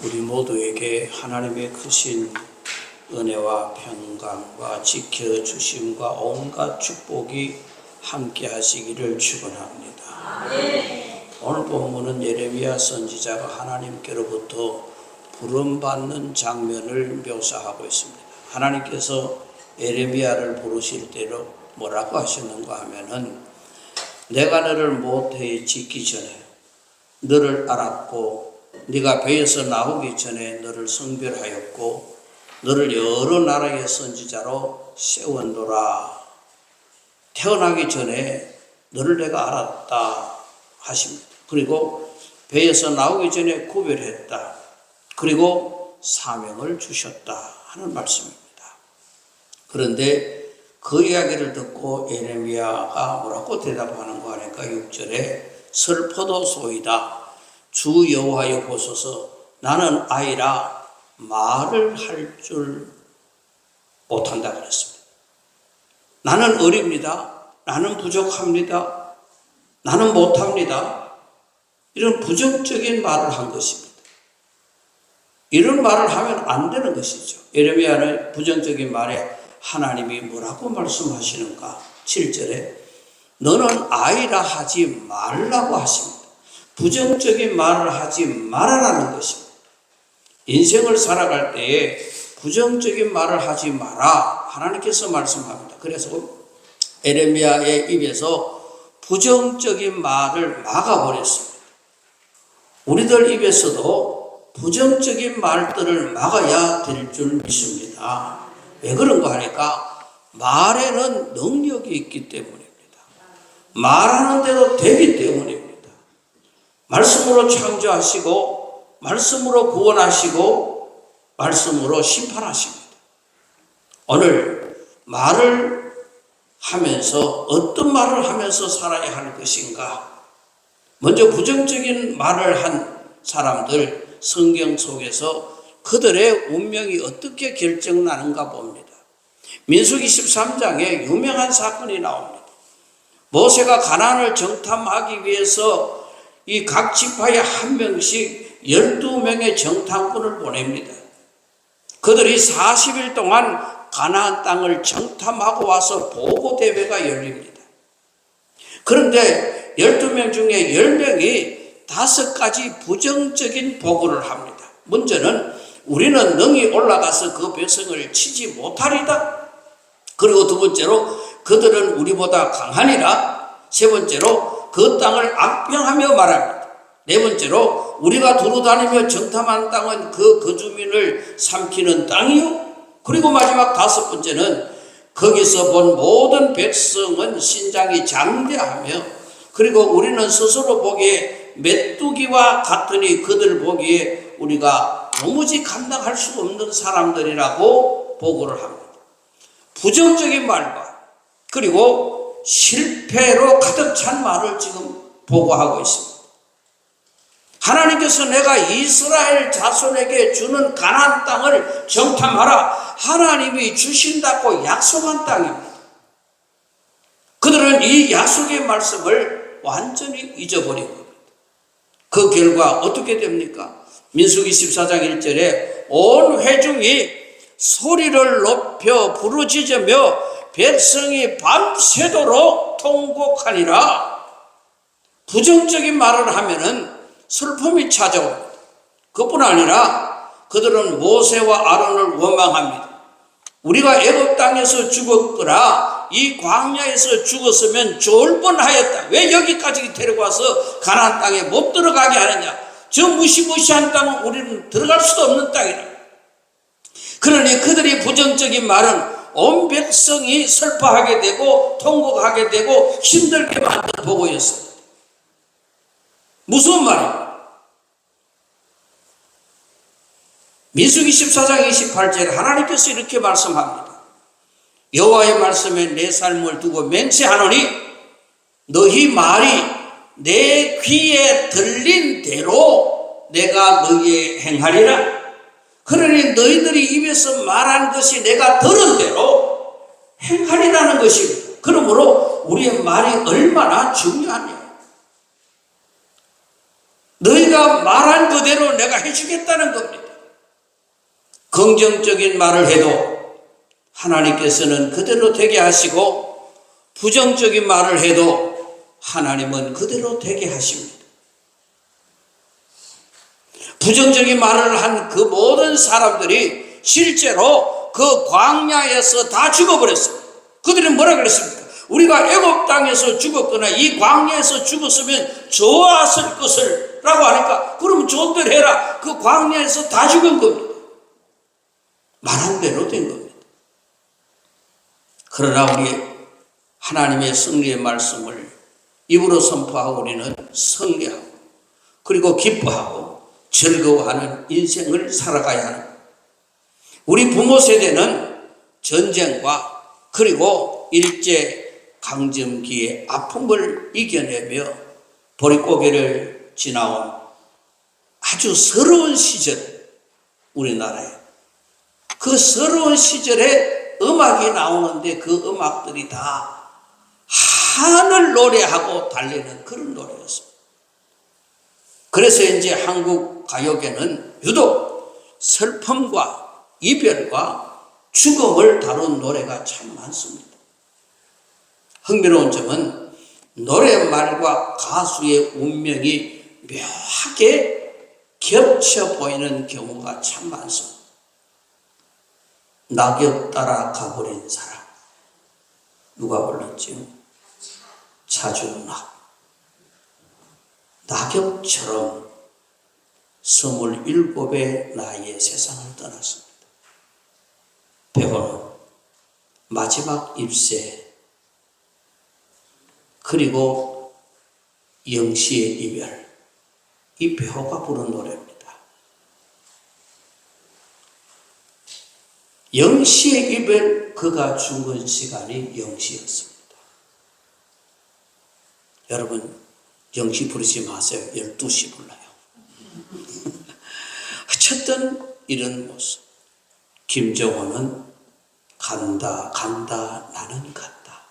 우리 모두에게 하나님의 크신 은혜와 평강과 지켜주심과 온갖 축복이 함께 하시기를 축원합니다. 오늘 본문은 예레미야 선지자가 하나님께로부터 부름받는 장면을 묘사하고 있습니다. 하나님께서 예레미야를 부르실 때로 뭐라고 하셨는가 하면은, 내가 너를 모태에 짓기 전에 너를 알았고, 네가 배에서 나오기 전에 너를 성별하였고, 너를 여러 나라의 선지자로 세웠노라. 태어나기 전에 너를 내가 알았다 하십니다. 그리고 배에서 나오기 전에 구별했다. 그리고 사명을 주셨다 하는 말씀입니다. 그런데 그 이야기를 듣고 예레미야가 뭐라고 대답하는가 하니까 6절에 슬퍼도소이다. 주 여호와여 보소서, 나는 아이라 말을 할 줄 못한다 그랬습니다. 나는 어립니다. 나는 부족합니다. 나는 못합니다. 이런 부정적인 말을 한 것입니다. 이런 말을 하면 안 되는 것이죠. 예레미야는 부정적인 말에 하나님이 뭐라고 말씀하시는가? 7절에 너는 아이라 하지 말라고 하십니다. 부정적인 말을 하지 말아라는 것입니다. 인생을 살아갈 때에 부정적인 말을 하지 마라 하나님께서 말씀합니다. 그래서 예레미야의 입에서 부정적인 말을 막아버렸습니다. 우리들 입에서도 부정적인 말들을 막아야 될 줄 믿습니다. 왜 그런가 하니까 말에는 능력이 있기 때문입니다. 말하는 대로 되기 때문입니다. 말씀으로 창조하시고, 말씀으로 구원하시고, 말씀으로 심판하십니다. 오늘 말을 하면서 어떤 말을 하면서 살아야 할 것인가? 먼저 부정적인 말을 한 사람들 성경 속에서 그들의 운명이 어떻게 결정나는가 봅니다. 민수기 13장에 유명한 사건이 나옵니다. 모세가 가나안을 정탐하기 위해서 이 각 지파에 한 명씩 12명의 정탐꾼을 보냅니다. 그들이 40일 동안 가나안 땅을 정탐하고 와서 보고대회가 열립니다. 그런데 12명 중에 10명이 5가지 부정적인 보고를 합니다. 먼저는 우리는 능히 올라가서 그 백성을 치지 못하리다. 그리고 두 번째로 그들은 우리보다 강하니라. 세 번째로 그 땅을 악평하며 말합니다. 네 번째로 우리가 두루 다니며 정탐한 땅은 그 거주민을 삼키는 땅이요. 그리고 마지막 5번째는 거기서 본 모든 백성은 신장이 장대하며, 그리고 우리는 스스로 보기에 메뚜기와 같으니 그들 보기에 우리가 도무지 감당할 수 없는 사람들이라고 보고를 합니다. 부정적인 말과 그리고 실패로 가득 찬 말을 지금 보고하고 있습니다. 하나님께서 내가 이스라엘 자손에게 주는 가나안 땅을 정탐하라. 하나님이 주신다고 약속한 땅입니다. 그들은 이 약속의 말씀을 완전히 잊어버린 겁니다. 그 결과 어떻게 됩니까? 민수기 14장 1절에 온 회중이 소리를 높여 부르짖으며 백성이 밤새도록 통곡하니라. 부정적인 말을 하면은 슬픔이 찾아옵니다. 그뿐 아니라 그들은 모세와 아론을 원망합니다. 우리가 애굽 땅에서 죽었거나 이 광야에서 죽었으면 좋을 뻔하였다. 왜 여기까지 데려와서 가나안 땅에 못 들어가게 하느냐. 저 무시무시한 땅은 우리는 들어갈 수도 없는 땅이다. 그러니 그들이 부정적인 말은 온 백성이 슬퍼하게 되고 통곡하게 되고 힘들게 만든 보고였습니다. 무슨 말이에요? 민수기 14장 28절에 하나님께서 이렇게 말씀합니다. 여호와의 말씀에 내 삶을 두고 맹세하노니 너희 말이 내 귀에 들린 대로 내가 너희에 행하리라. 그러니 너희들이 입에서 말한 것이 내가 들은 대로 행하리라는 것입니다. 그러므로 우리의 말이 얼마나 중요하냐. 너희가 말한 그대로 마음대로 내가 해주겠다는 겁니다. 긍정적인 말을 해도 하나님께서는 그대로 되게 하시고, 부정적인 말을 해도 하나님은 그대로 되게 하십니다. 부정적인 말을 한 그 모든 사람들이 실제로 그 광야에서 다 죽어버렸습니다. 그들은 뭐라 그랬습니까? 우리가 애굽 땅에서 죽었거나 이 광야에서 죽었으면 좋았을 것을 라고 하니까, 그러면 좋은 대로 해라. 그 광야에서 다 죽은 겁니다. 말한 대로 된 겁니다. 그러나 우리 하나님의 승리의 말씀을 입으로 선포하고 우리는 승리하고, 그리고 기뻐하고 즐거워하는 인생을 살아가야 하는 겁니다. 우리 부모 세대는 전쟁과 그리고 일제강점기의 아픔을 이겨내며 보릿고개를 지나온 아주 서러운 시절, 우리나라에 그 서러운 시절에 음악이 나오는데 그 음악들이 다 한을 노래하고 달리는 그런 노래였습니다. 그래서 이제 한국 가요계는 유독 슬픔과 이별과 죽음을 다룬 노래가 참 많습니다. 흥미로운 점은 노래말과 가수의 운명이 묘하게 겹쳐 보이는 경우가 참 많습니다. 낙엽 따라 가버린 사람, 누가 불렀지요? 차준락. 낙엽처럼 27의 나이에 세상을 떠났습니다. 배호는 마지막 잎새, 그리고 영시의 이별, 이 배호가 부른 노래입니다. 영시의 이별, 그가 죽은 시간이 영시였습니다. 여러분, 영시 부르지 마세요. 12시 불러요. 어쨌든 이런 모습. 김정호는 간다 간다 나는 간다.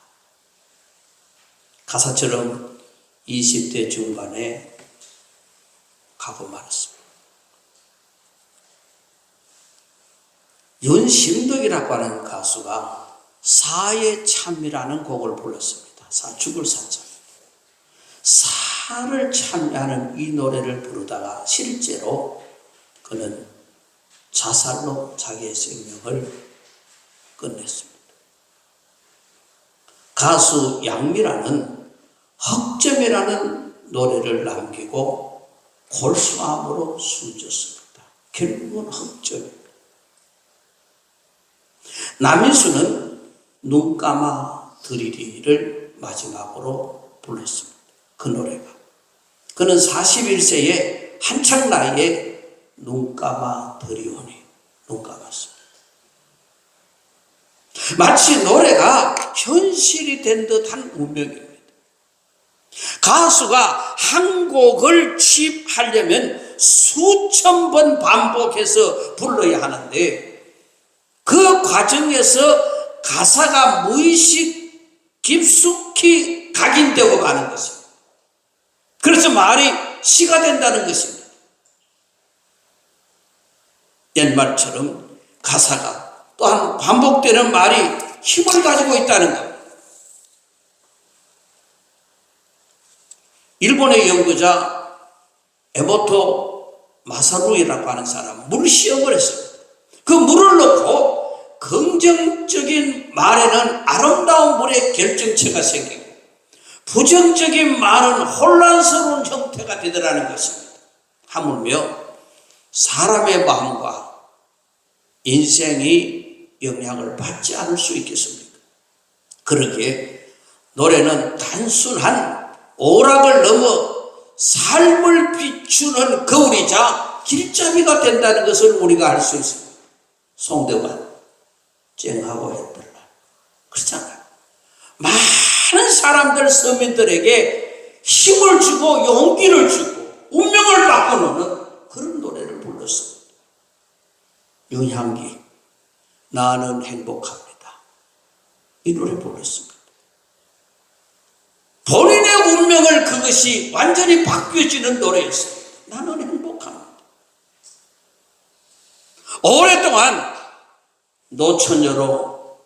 가사처럼 20대 중반에 가고 말았습니다. 윤심덕이라고 하는 가수가 사의 참이라는 곡을 불렀습니다. 죽을 사자. 사를 참여하는 이 노래를 부르다가 실제로 그는 자살로 자기의 생명을 끝냈습니다. 가수 양미라는 흑점이라는 노래를 남기고 골수암으로 숨졌습니다. 결국은 흑점입니다. 남인수는 눈 감아 드리리를 마지막으로 불렀습니다. 그 노래가. 그는 41세에 한창 나이에 눈 감아 드리오니 눈 감았습니다. 마치 노래가 현실이 된 듯한 운명입니다. 가수가 한 곡을 취입하려면 수천 번 반복해서 불러야 하는데, 그 과정에서 가사가 무의식 깊숙이 각인되고 가는 것입니다. 그래서 말이 시가 된다는 것입니다. 옛말처럼 가사가 또한 반복되는 말이 힘을 가지고 있다는 겁니다. 일본의 연구자 에모토 마사루이라고 하는 사람, 물 시험을 했습니다. 그 물을 넣고 긍정적인 말에는 아름다운 물의 결정체가 생기고, 부정적인 말은 혼란스러운 형태가 되더라는 것입니다. 하물며 사람의 마음과 인생이 영향을 받지 않을 수 있겠습니까? 그러기에 노래는 단순한 오락을 넘어 삶을 비추는 거울이자 길잡이가 된다는 것을 우리가 알 수 있습니다. 송대관 쨍하고 했더라. 그렇잖아요. 많은 사람들, 서민들에게 힘을 주고 용기를 주고 운명을 바꿔놓는 그런 노래를 불렀습니다. 윤향기, 나는 행복합니다. 이 노래 불렀습니다. 본인의 운명을 그것이 완전히 바뀌어지는 노래였어요. 나는 행복합니다. 오랫동안 노처녀로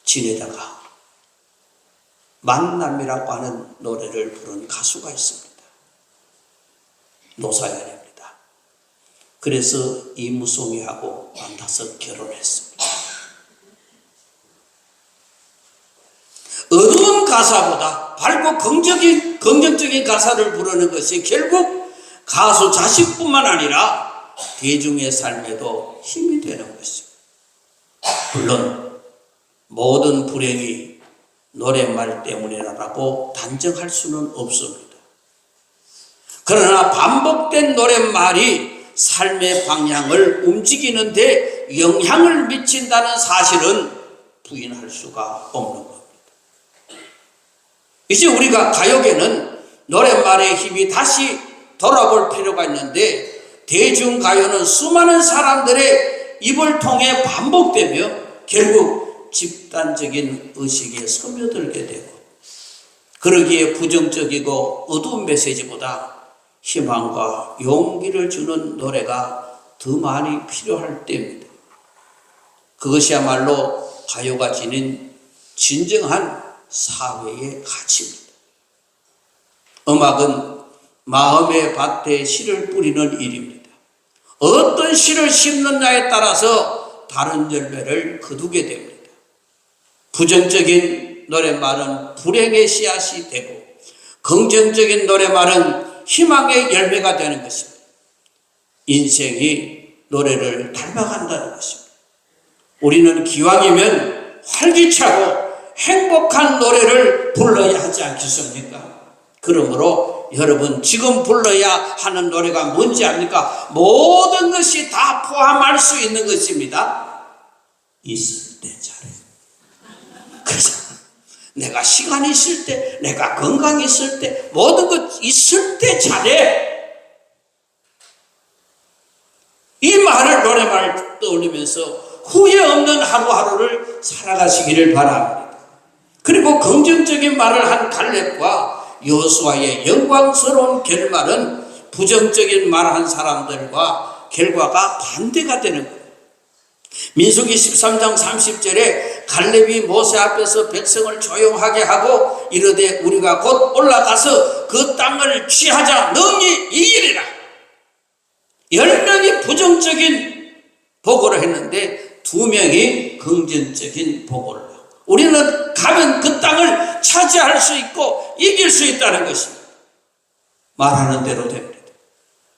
지내다가 만남이라고 하는 노래를 부른 가수가 있습니다. 노사연입니다. 그래서 이무송이하고 만나서 결혼했습니다. 어두운 가사보다 밝고 긍정적인 가사를 부르는 것이 결국 가수 자식뿐만 아니라 대중의 삶에도 힘이 되는 것입니다. 물론 모든 불행이 노랫말 때문이라고 단정할 수는 없습니다. 그러나 반복된 노랫말이 삶의 방향을 움직이는데 영향을 미친다는 사실은 부인할 수가 없는 겁니다. 이제 우리가 가요계는 노랫말의 힘이 다시 돌아볼 필요가 있는데, 대중가요는 수많은 사람들의 입을 통해 반복되며 결국 집단적인 의식에 스며들게 되고, 그러기에 부정적이고 어두운 메시지보다 희망과 용기를 주는 노래가 더 많이 필요할 때입니다. 그것이야말로 가요가 지닌 진정한 사회의 가치입니다. 음악은 마음의 밭에 씨를 뿌리는 일입니다. 어떤 씨를 심느냐에 따라서 다른 열매를 거두게 됩니다. 부정적인 노랫말은 불행의 씨앗이 되고, 긍정적인 노랫말은 희망의 열매가 되는 것입니다. 인생이 노래를 닮아간다는 것입니다. 우리는 기왕이면 활기차고 행복한 노래를 불러야 하지 않겠습니까? 그러므로 여러분, 지금 불러야 하는 노래가 뭔지 압니까? 모든 것이 다 포함할 수 있는 것입니다. 있을 때 잘해. 그래서 내가 시간이 있을 때, 내가 건강이 있을 때, 모든 것 있을 때 잘해. 이 말을, 노래말 떠올리면서 후회 없는 하루하루를 살아가시기를 바랍니다. 그리고 긍정적인 말을 한 갈렙과 여호수아의 영광스러운 결말은 부정적인 말을 한 사람들과 결과가 반대가 되는 거예요. 민수기 13장 30절에 갈렙이 모세 앞에서 백성을 조용하게 하고 이르되 우리가 곧 올라가서 그 땅을 취하자, 능히 이기리라. 10명이 부정적인 보고를 했는데 2명이 긍정적인 보고를 하고, 우리는 가면 그 땅을 차지할 수 있고 이길 수 있다는 것입니다. 말하는 대로 됩니다.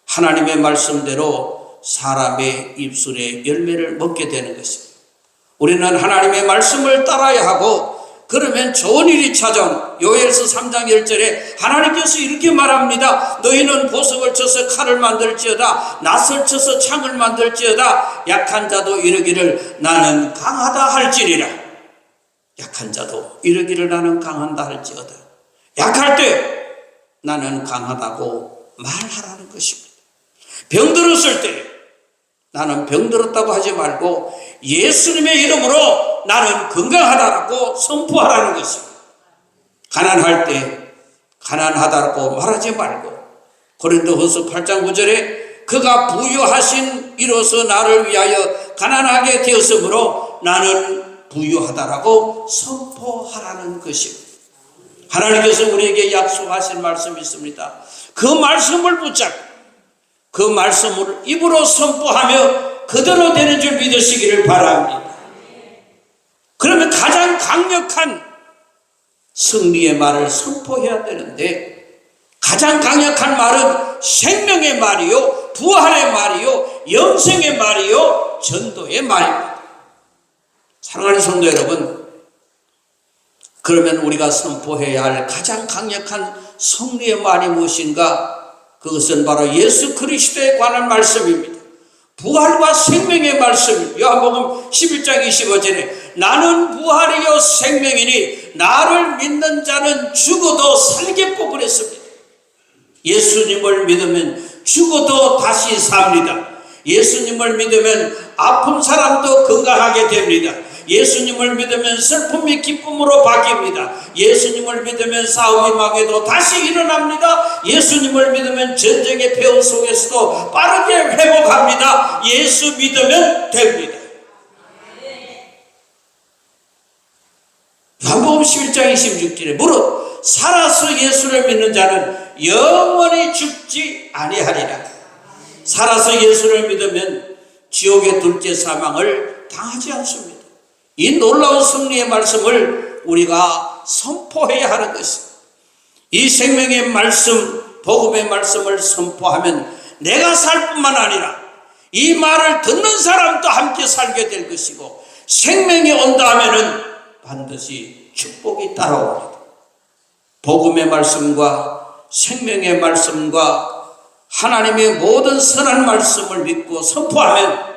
하나님의 말씀대로 사람의 입술에 열매를 먹게 되는 것입니다. 우리는 하나님의 말씀을 따라야 하고, 그러면 좋은 일이 찾아온 요엘서 3장 10절에 하나님께서 이렇게 말합니다. 너희는 보석을 쳐서 칼을 만들지어다, 낫을 쳐서 창을 만들지어다, 약한 자도 이르기를 나는 강하다 할지니라. 약한 자도 이르기를 나는 강하다 할지어다. 약할 때 나는 강하다고 말하라는 것입니다. 병들었을 때 나는 병들었다고 하지 말고 예수님의 이름으로 나는 건강하다라고 선포하라는 것입니다. 가난할 때 가난하다고 말하지 말고, 고린도후서 8장 9절에 그가 부유하신 이로써 나를 위하여 가난하게 되었으므로 나는 부유하다라고 선포하라는 것입니다. 하나님께서 우리에게 약속하신 말씀이 있습니다. 그 말씀을 붙잡고 그 말씀을 입으로 선포하며 그대로 되는 줄 믿으시기를 바랍니다. 그러면 가장 강력한 승리의 말을 선포해야 되는데, 가장 강력한 말은 생명의 말이요, 부활의 말이요, 영생의 말이요, 전도의 말입니다. 사랑하는 성도 여러분, 그러면 우리가 선포해야 할 가장 강력한 승리의 말이 무엇인가? 그것은 바로 예수 그리스도에 관한 말씀입니다. 부활과 생명의 말씀입니다. 요한복음 11장 25절에 나는 부활이요 생명이니 나를 믿는 자는 죽어도 살겠고 그랬습니다. 예수님을 믿으면 죽어도 다시 삽니다. 예수님을 믿으면 아픈 사람도 건강하게 됩니다. 예수님을 믿으면 슬픔이 기쁨으로 바뀝니다. 예수님을 믿으면 싸움이 망해도 다시 일어납니다. 예수님을 믿으면 전쟁의 폐허 속에서도 빠르게 회복합니다. 예수 믿으면 됩니다. 요한복음 11장 26절에 무릇 살아서 예수를 믿는 자는 영원히 죽지 아니하리라. 살아서 예수를 믿으면 지옥의 둘째 사망을 당하지 않습니다. 이 놀라운 승리의 말씀을 우리가 선포해야 하는 것입니다. 이 생명의 말씀, 복음의 말씀을 선포하면 내가 살 뿐만 아니라 이 말을 듣는 사람도 함께 살게 될 것이고, 생명이 온다 하면은 반드시 축복이 따라옵니다. 복음의 말씀과 생명의 말씀과 하나님의 모든 선한 말씀을 믿고 선포하면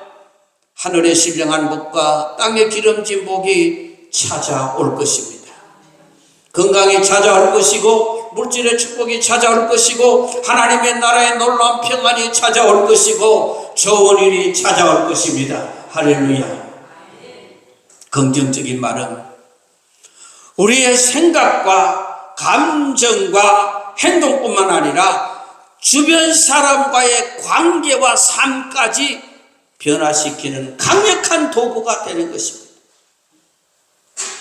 하늘의 신령한 복과 땅의 기름진 복이 찾아올 것입니다. 건강이 찾아올 것이고, 물질의 축복이 찾아올 것이고, 하나님의 나라의 놀라운 평안이 찾아올 것이고, 좋은 일이 찾아올 것입니다. 할렐루야. 긍정적인 말은 우리의 생각과 감정과 행동뿐만 아니라 주변 사람과의 관계와 삶까지 변화시키는 강력한 도구가 되는 것입니다.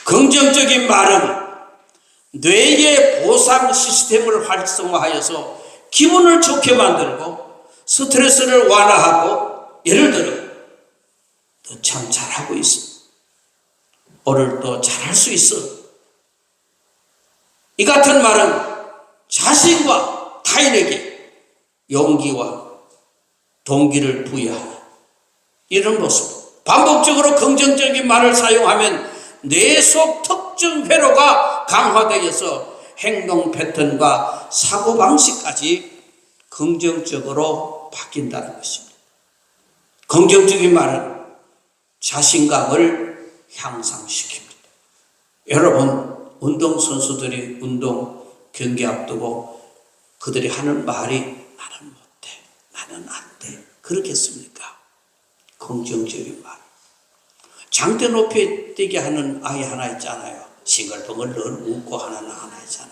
긍정적인 말은 뇌의 보상 시스템을 활성화하여서 기분을 좋게 만들고 스트레스를 완화하고, 예를 들어 너 참 잘하고 있어, 오늘 또 잘할 수 있어, 이 같은 말은 자신과 타인에게 용기와 동기를 부여하는 이런 모습. 반복적으로 긍정적인 말을 사용하면 뇌 속 특정 회로가 강화되어서 행동 패턴과 사고방식까지 긍정적으로 바뀐다는 것입니다. 긍정적인 말은 자신감을 향상시킵니다. 여러분, 운동선수들이 운동 경기 앞두고 그들이 하는 말이 나는 못해, 나는 안 돼, 그렇겠습니까? 긍정적인 말. 장대 높이 뛰게 하는 아이 하나 있잖아요. 싱글벙글 늘 웃고 하는 하나 있잖아.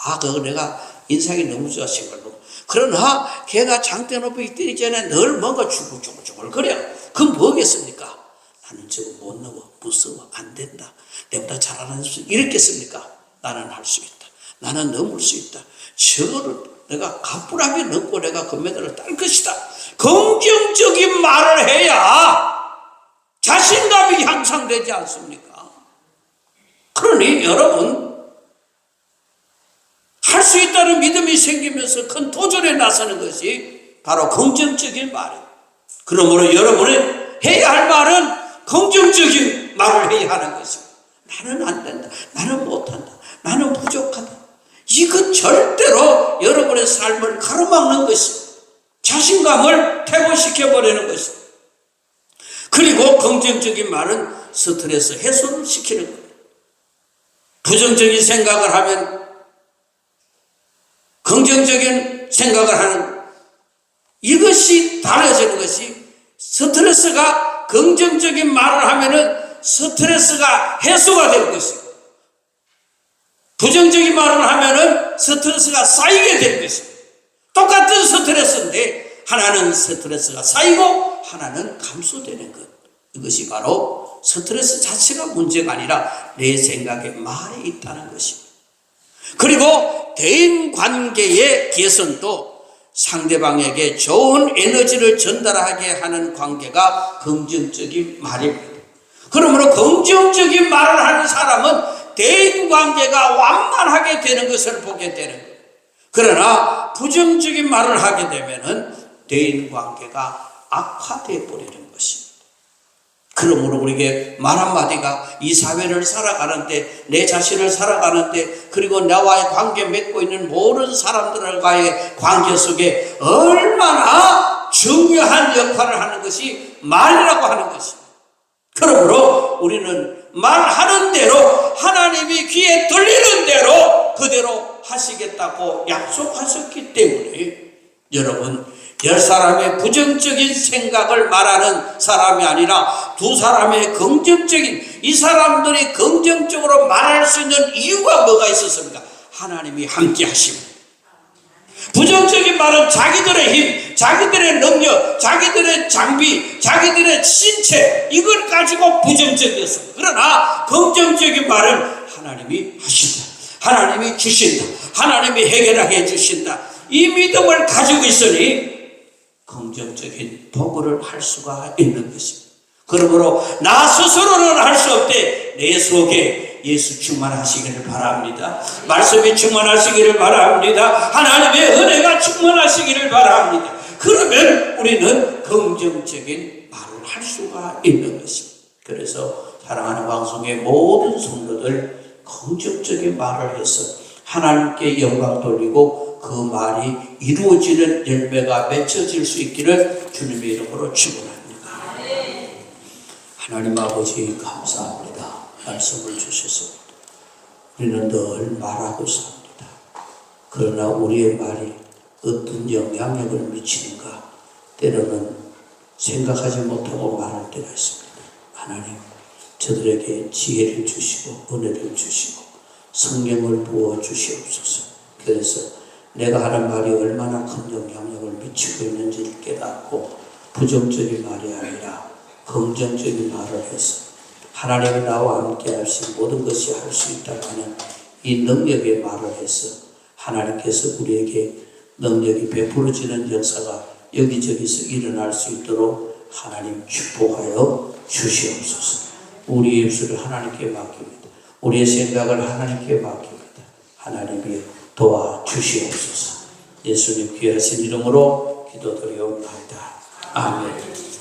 아, 그거 내가 인상이 너무 좋아, 싱글벙글. 그러나 걔가 장대 높이 뛰기 전에 늘 뭔가 주글주글 거려. 그건 뭐겠습니까? 나는 저거 못 넘어, 무서워, 안 된다, 내보다 잘하는 수 이랬겠습니까? 나는 할 수 있다, 나는 넘을 수 있다, 저거를 내가 가뿐하게 넘고 내가 금메달을 딸 것이다. 긍정적인 말을 해야 자신감이 향상되지 않습니까? 그러니 여러분, 할 수 있다는 믿음이 생기면서 큰 도전에 나서는 것이 바로 긍정적인 말이에요. 그러므로 여러분이 해야 할 말은 긍정적인 말을 해야 하는 것입니다. 나는 안 된다, 나는 못한다, 나는 부족하다. 이거 절대로 여러분의 삶을 가로막는 것입니다. 자신감을 퇴보시켜버리는 것입니다. 그리고 긍정적인 말은 스트레스 해소를 시키는 거예요. 부정적인 생각을 하면 긍정적인 생각을 하는, 이것이 달라지는 것이, 스트레스가 긍정적인 말을 하면은 스트레스가 해소가 될 것이고, 부정적인 말을 하면은 스트레스가 쌓이게 될 것입니다. 똑같은 스트레스인데 하나는 스트레스가 쌓이고 하나는 감소되는 것. 이것이 바로 스트레스 자체가 문제가 아니라 내 생각에 말이 있다는 것입니다. 그리고 대인관계의 개선도 상대방에게 좋은 에너지를 전달하게 하는 관계가 긍정적인 말입니다. 그러므로 긍정적인 말을 하는 사람은 대인관계가 완만하게 되는 것을 보게 되는 거예요. 그러나 부정적인 말을 하게 되면 대인관계가 악화되어 버리는 것입니다. 그러므로 우리에게 말 한마디가 이 사회를 살아가는데, 내 자신을 살아가는데, 그리고 나와의 관계 맺고 있는 모든 사람들과의 관계 속에 얼마나 중요한 역할을 하는 것이 말이라고 하는 것입니다. 그러므로 우리는 말하는 대로, 하나님이 귀에 들리는 대로 그대로 하시겠다고 약속하셨기 때문에, 여러분, 열 사람의 부정적인 생각을 말하는 사람이 아니라 두 사람의 긍정적인, 이 사람들이 긍정적으로 말할 수 있는 이유가 뭐가 있었습니까? 하나님이 함께 하십니다. 부정적인 말은 자기들의 힘, 자기들의 능력, 자기들의 장비, 자기들의 신체, 이걸 가지고 부정적이었습니다. 그러나 긍정적인 말은 하나님이 하신다, 하나님이 주신다, 하나님이 해결하게 해주신다, 이 믿음을 가지고 있으니 긍정적인 도구를 할 수가 있는 것입니다. 그러므로 나 스스로는 할 수 없되 내 속에 예수 충만하시기를 바랍니다. 말씀이 충만하시기를 바랍니다. 하나님의 은혜가 충만하시기를 바랍니다. 그러면 우리는 긍정적인 말을 할 수가 있는 것입니다. 그래서 사랑하는 방송의 모든 성도들 긍정적인 말을 해서 하나님께 영광 돌리고 그 말이 이루어지는 열매가 맺혀질 수 있기를 주님의 이름으로 축원합니다. 하나님 아버지 감사합니다. 말씀을 주셔서 우리는 늘 말하고 삽니다. 그러나 우리의 말이 어떤 영향력을 미치는가 때로는 생각하지 못하고 말할 때가 있습니다. 하나님 저들에게 지혜를 주시고 은혜를 주시고 성령을 부어 주시옵소서. 그래서 내가 하는 말이 얼마나 큰 영향력을 미치고 있는지를 깨닫고 부정적인 말이 아니라 긍정적인 말을 해서 하나님이 나와 함께 하신 모든 것이 할 수 있다고 하는 이 능력의 말을 해서 하나님께서 우리에게 능력이 베풀어지는 역사가 여기저기서 일어날 수 있도록 하나님 축복하여 주시옵소서. 우리의 입술을 하나님께 맡깁니다. 우리의 생각을 하나님께 맡깁니다. 하나님이 도와주시옵소서. 예수님 귀하신 이름으로 기도드리옵나이다. 아멘.